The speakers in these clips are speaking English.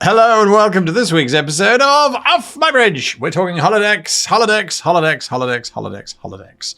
Hello and welcome to this week's episode of Off My Bridge. We're talking holodecks, holodecks, holodecks, holodecks, holodecks, holodecks.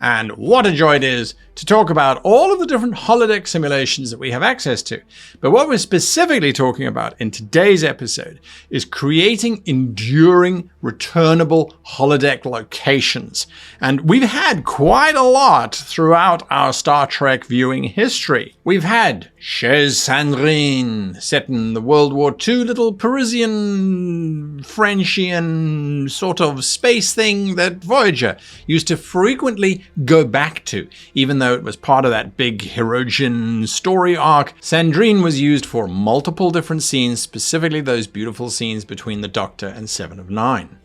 And what a joy it is to talk about all of the different holodeck simulations that we have access to. But what we're specifically talking about in today's episode is creating enduring, returnable holodeck locations. And we've had quite a lot throughout our Star Trek viewing history. We've had Chez Sandrine, set in the World War II little Parisian, Frenchian sort of space thing that Voyager used to frequently go back to, even though it was part of that big Hirogen story arc. Sandrine was used for multiple different scenes, specifically those beautiful scenes between the Doctor and Seven of Nine.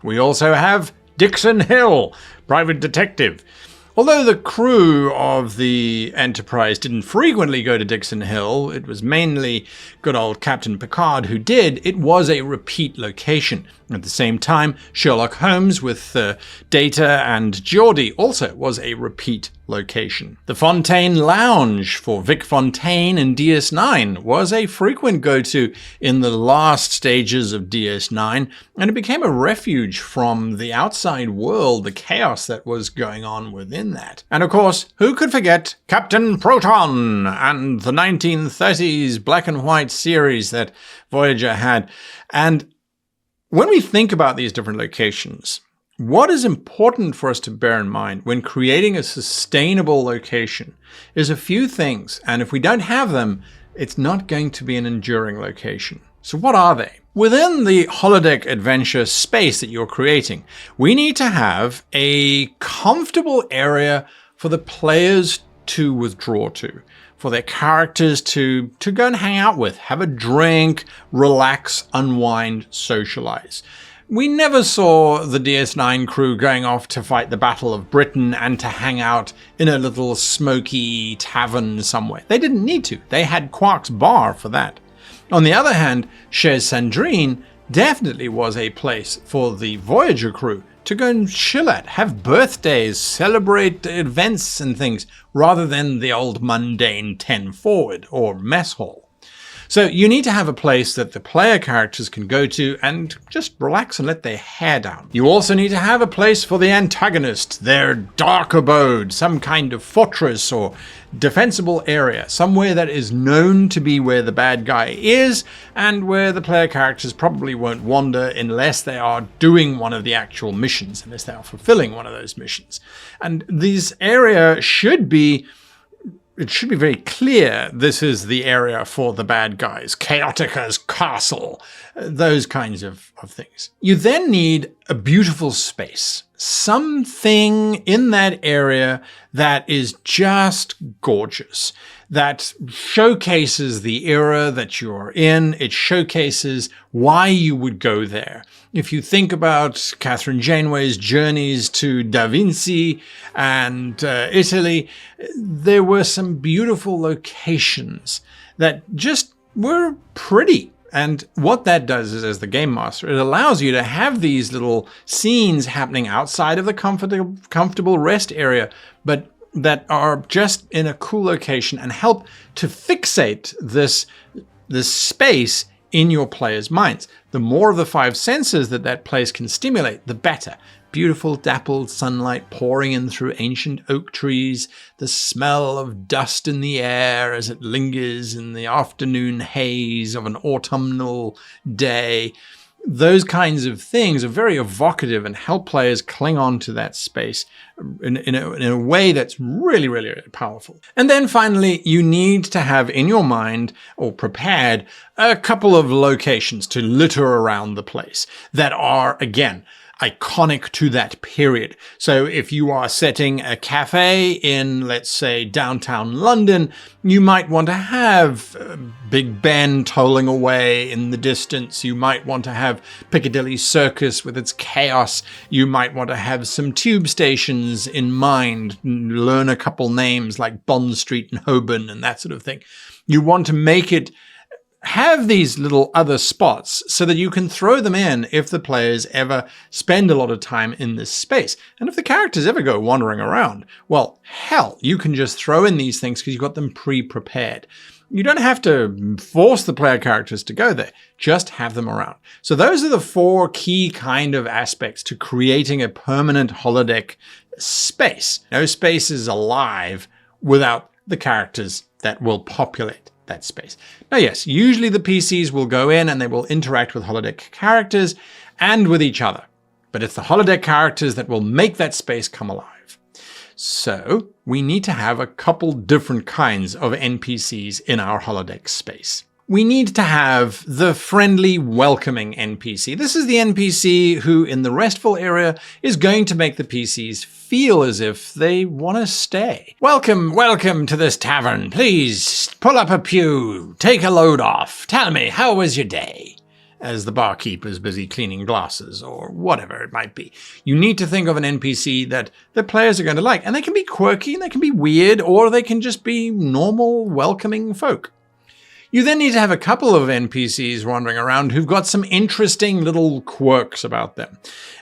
We also have Dixon Hill, private detective. Although the crew of the Enterprise didn't frequently go to Dixon Hill, it was mainly good old Captain Picard who did, it was a repeat location. At the same time, Sherlock Holmes with Data and Geordi also was a repeat location. The Fontaine Lounge for Vic Fontaine in DS9 was a frequent go-to in the last stages of DS9, and it became a refuge from the outside world, the chaos that was going on within that. And of course, who could forget Captain Proton and the 1930s black and white series that Voyager had. And when we think about these different locations, what is important for us to bear in mind when creating a sustainable location is a few things, and if we don't have them, it's not going to be an enduring location. So what are they? Within the holodeck adventure space that you're creating, we need to have a comfortable area for the players to withdraw to, for their characters to go and hang out with, have a drink, relax, unwind, socialize. We never saw the DS9 crew going off to fight the Battle of Britain and to hang out in a little smoky tavern somewhere. They didn't need to. They had Quark's Bar for that. On the other hand, Chez Sandrine definitely was a place for the Voyager crew to go and chill at, have birthdays, celebrate events and things, rather than the old mundane 10 forward or mess hall. So you need to have a place that the player characters can go to and just relax and let their hair down. You also need to have a place for the antagonist, their dark abode, some kind of fortress or defensible area, somewhere that is known to be where the bad guy is and where the player characters probably won't wander unless they are doing one of the actual missions, unless they are fulfilling one of those missions. And this area should be very clear this is the area for the bad guys, Chaotica's castle, those kinds of things. You then need a beautiful space, something in that area that is just gorgeous, that showcases the era that you're in. It showcases why you would go there. If you think about Catherine Janeway's journeys to Da Vinci and Italy, there were some beautiful locations that just were pretty. And what that does is, as the game master, it allows you to have these little scenes happening outside of the comfortable rest area, but that are just in a cool location and help to fixate this space in your players' minds. The more of the five senses that place can stimulate, the better. Beautiful dappled sunlight pouring in through ancient oak trees, the smell of dust in the air as it lingers in the afternoon haze of an autumnal day. Those kinds of things are very evocative and help players cling on to that space in a way that's really, really, really powerful. And then finally, you need to have in your mind or prepared a couple of locations to litter around the place that are, again, iconic to that period. So if you are setting a cafe in, let's say, downtown London, you might want to have Big Ben tolling away in the distance. You might want to have Piccadilly Circus with its chaos. You might want to have some tube stations in mind, learn a couple names like Bond Street and Holborn and that sort of thing. You want to make it have these little other spots so that you can throw them in if the players ever spend a lot of time in this space. And if the characters ever go wandering around, well, hell, you can just throw in these things because you've got them pre-prepared. You don't have to force the player characters to go there. Just have them around. So those are the 4 key kind of aspects to creating a permanent holodeck space. No space is alive without the characters that will populate that space. Now, yes, usually the PCs will go in and they will interact with holodeck characters and with each other. But it's the holodeck characters that will make that space come alive. So we need to have a couple different kinds of NPCs in our holodeck space. We need to have the friendly, welcoming NPC. This is the NPC who, in the restful area, is going to make the PCs feel as if they want to stay. Welcome to this tavern. Please pull up a pew, take a load off. Tell me, how was your day? As the barkeep is busy cleaning glasses or whatever it might be. You need to think of an NPC that the players are going to like. And they can be quirky, and they can be weird, or they can just be normal, welcoming folk. You then need to have a couple of NPCs wandering around who've got some interesting little quirks about them.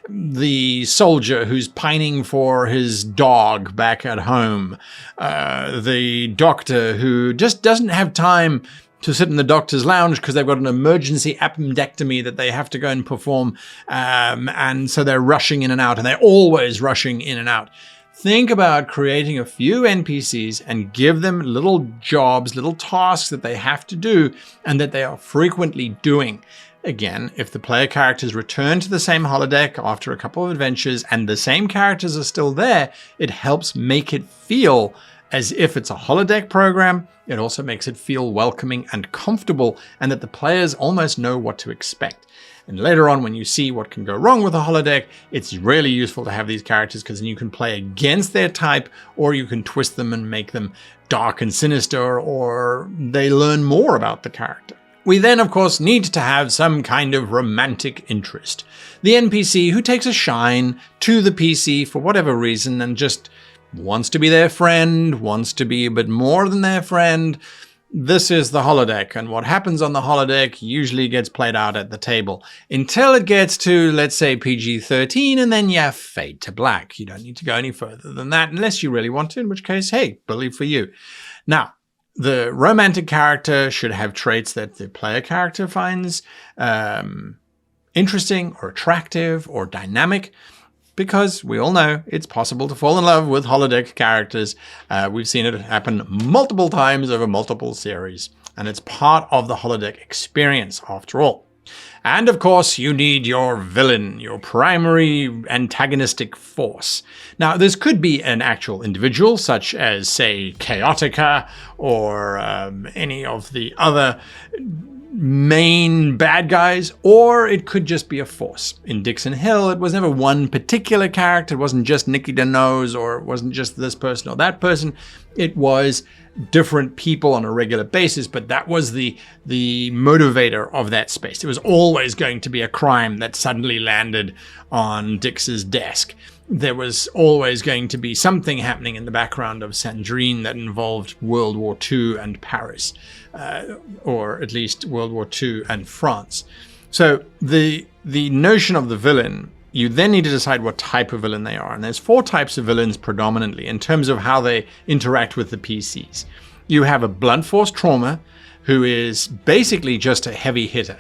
The soldier who's pining for his dog back at home. The doctor who just doesn't have time to sit in the doctor's lounge because they've got an emergency appendectomy that they have to go and perform. And so they're rushing in and out, and they're always rushing in and out. Think about creating a few NPCs and give them little jobs, little tasks that they have to do and that they are frequently doing. Again, if the player characters return to the same holodeck after a couple of adventures and the same characters are still there, it helps make it feel as if it's a holodeck program. It also makes it feel welcoming and comfortable, and that the players almost know what to expect. And later on, when you see what can go wrong with a holodeck, it's really useful to have these characters because then you can play against their type, or you can twist them and make them dark and sinister, or they learn more about the character. We then, of course, need to have some kind of romantic interest. The NPC who takes a shine to the PC for whatever reason and just wants to be their friend, wants to be a bit more than their friend. This is the holodeck, and what happens on the holodeck usually gets played out at the table until it gets to, let's say, PG-13, and then you fade to black. You don't need to go any further than that unless you really want to, in which case, hey, bully for you. Now, the romantic character should have traits that the player character finds interesting or attractive or dynamic. Because we all know it's possible to fall in love with holodeck characters. We've seen it happen multiple times over multiple series. And it's part of the holodeck experience, after all. And of course, you need your villain, your primary antagonistic force. Now, this could be an actual individual, such as, say, Chaotica, or any of the other main bad guys, or it could just be a force. In Dixon Hill, it was never one particular character. It wasn't just Nicky the Nose, or it wasn't just this person or that person. It was different people on a regular basis, but that was the motivator of that space. It was always going to be a crime that suddenly landed on Dix's desk. There was always going to be something happening in the background of Sandrine that involved World War II and Paris, or at least World War II and France. So the notion of the villain, you then need to decide what type of villain they are. And there's 4 types of villains predominantly in terms of how they interact with the PCs. You have a blunt force trauma, who is basically just a heavy hitter.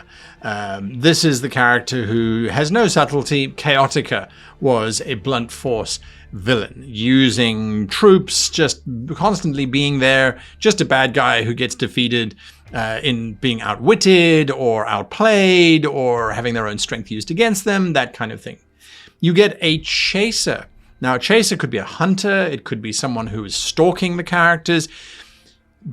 This is the character who has no subtlety. Chaotica was a blunt force villain, using troops, just constantly being there, just a bad guy who gets defeated in being outwitted or outplayed or having their own strength used against them, that kind of thing. You get a chaser. Now, a chaser could be a hunter. It could be someone who is stalking the characters.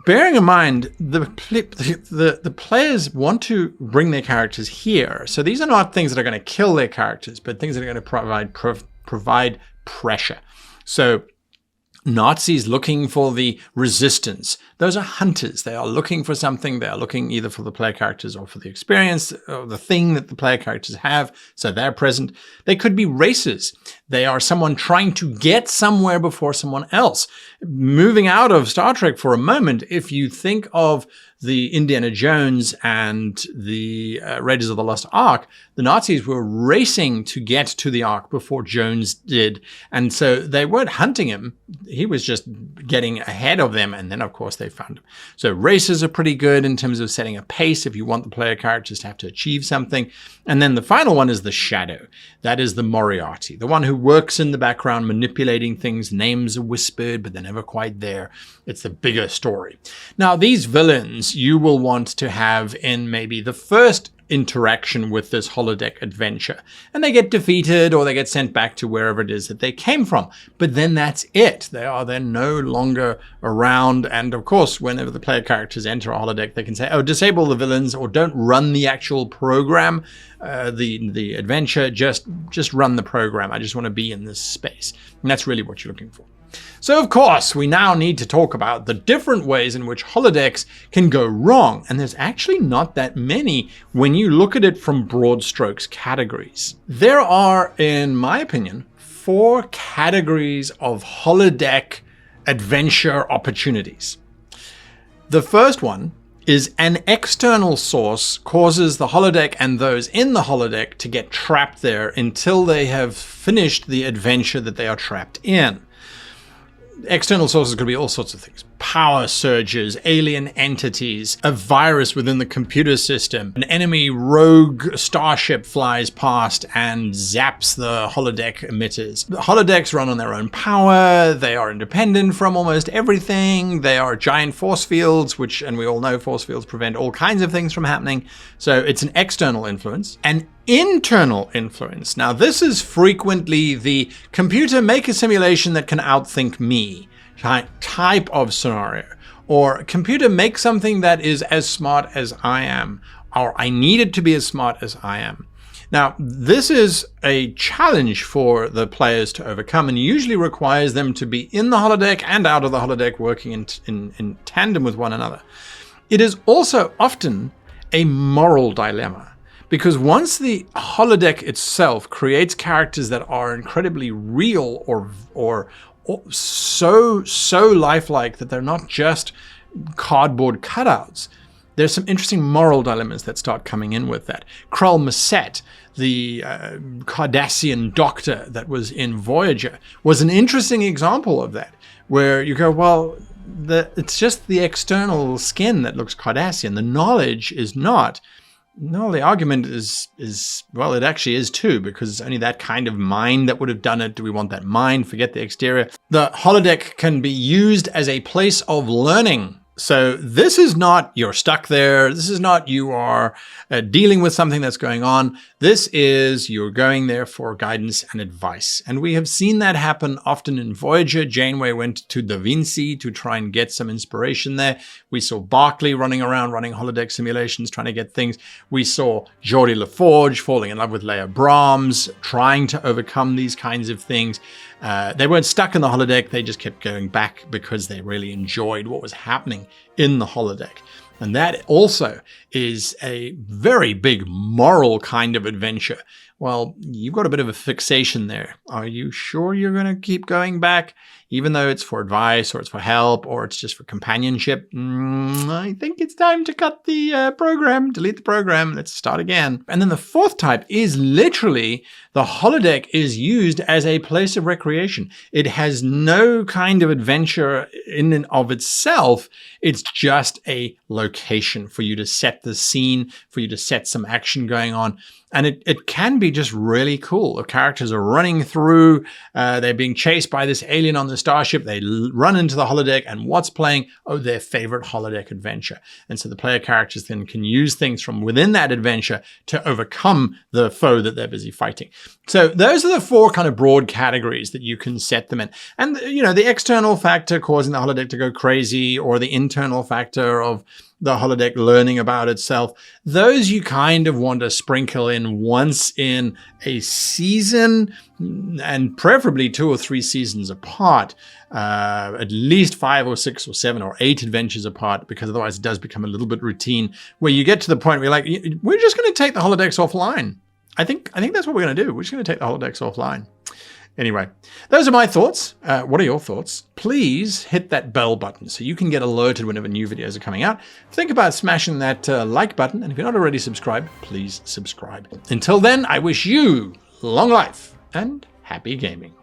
Bearing in mind, the players want to bring their characters here. So these are not things that are going to kill their characters, but things that are going to provide pressure. So Nazis looking for the resistance. Those are hunters. They are looking for something. They are looking either for the player characters or for the experience or the thing that the player characters have. So they're present. They could be racers. They are someone trying to get somewhere before someone else. Moving out of Star Trek for a moment, if you think of the Indiana Jones and the Raiders of the Lost Ark, the Nazis were racing to get to the Ark before Jones did. And so they weren't hunting him. He was just getting ahead of them. And then, of course, they they found them. So races are pretty good in terms of setting a pace if you want the player characters to have to achieve something. And then the final one is the shadow. That is the Moriarty, the one who works in the background manipulating things. Names are whispered, but they're never quite there. It's the bigger story. Now, these villains you will want to have in maybe the first interaction with this holodeck adventure, and they get defeated or they get sent back to wherever it is that they came from. But then that's it. They are then no longer around. And of course, whenever the player characters enter a holodeck, they can say, oh, disable the villains, or don't run the actual program, the adventure, just run the program. I just want to be in this space. And that's really what you're looking for. So, of course, we now need to talk about the different ways in which holodecks can go wrong. And there's actually not that many when you look at it from broad strokes categories. There are, in my opinion, 4 categories of holodeck adventure opportunities. The first one is an external source causes the holodeck and those in the holodeck to get trapped there until they have finished the adventure that they are trapped in. External sources could be all sorts of things. Power surges, alien entities, a virus within the computer system, an enemy rogue starship flies past and zaps the holodeck emitters. The holodecks run on their own power. They are independent from almost everything. They are giant force fields, which, and we all know force fields prevent all kinds of things from happening. So it's an external influence. An internal influence. Now, this is frequently the computer make a simulation that can outthink me type of scenario, or computer make something that is as smart as I am, or I need it to be as smart as I am. Now, this is a challenge for the players to overcome, and usually requires them to be in the holodeck and out of the holodeck, working in tandem with one another. It is also often a moral dilemma, because once the holodeck itself creates characters that are incredibly real or so lifelike that they're not just cardboard cutouts, there's some interesting moral dilemmas that start coming in with that. Krell Massett, the Cardassian doctor that was in Voyager, was an interesting example of that, where you go, well, it's just the external skin that looks Cardassian. The knowledge is not. No, the argument is, well, it actually is too, because it's only that kind of mind that would have done it. Do we want that mind? Forget the exterior. The holodeck can be used as a place of learning. So this is not you're stuck there. This is not you are dealing with something that's going on. This is you're going there for guidance and advice. And we have seen that happen often in Voyager. Janeway went to Da Vinci to try and get some inspiration there. We saw Barclay running around, running holodeck simulations, trying to get things. We saw Geordie LaForge falling in love with Leia Brahms, trying to overcome these kinds of things. They weren't stuck in the holodeck. They just kept going back because they really enjoyed what was happening in the holodeck. And that also is a very big moral kind of adventure. Well, you've got a bit of a fixation there. Are you sure you're going to keep going back, even though it's for advice or it's for help or it's just for companionship? I think it's time to cut the program, delete the program. Let's start again. And then the fourth type is literally the holodeck is used as a place of recreation. It has no kind of adventure in and of itself. It's just a location for you to set the scene, for you to set some action going on. And it can be just really cool. The characters are running through, they're being chased by this alien on the starship, they run into the holodeck, and what's playing? Oh, their favorite holodeck adventure. And so the player characters then can use things from within that adventure to overcome the foe that they're busy fighting. So those are the 4 kind of broad categories that you can set them in. And, you know, the external factor causing the holodeck to go crazy, or the internal factor of the holodeck learning about itself, those you kind of want to sprinkle in once in a season, and preferably 2 or 3 seasons apart, at least 5 or 6 or 7 or 8 adventures apart, because otherwise it does become a little bit routine, where you get to the point where you're like, we're just going to take the holodecks offline. I think that's what we're going to do. We're just going to take the holodecks offline. Anyway, those are my thoughts. What are your thoughts? Please hit that bell button so you can get alerted whenever new videos are coming out. Think about smashing that like button, and if you're not already subscribed, please subscribe. Until then, I wish you long life and happy gaming.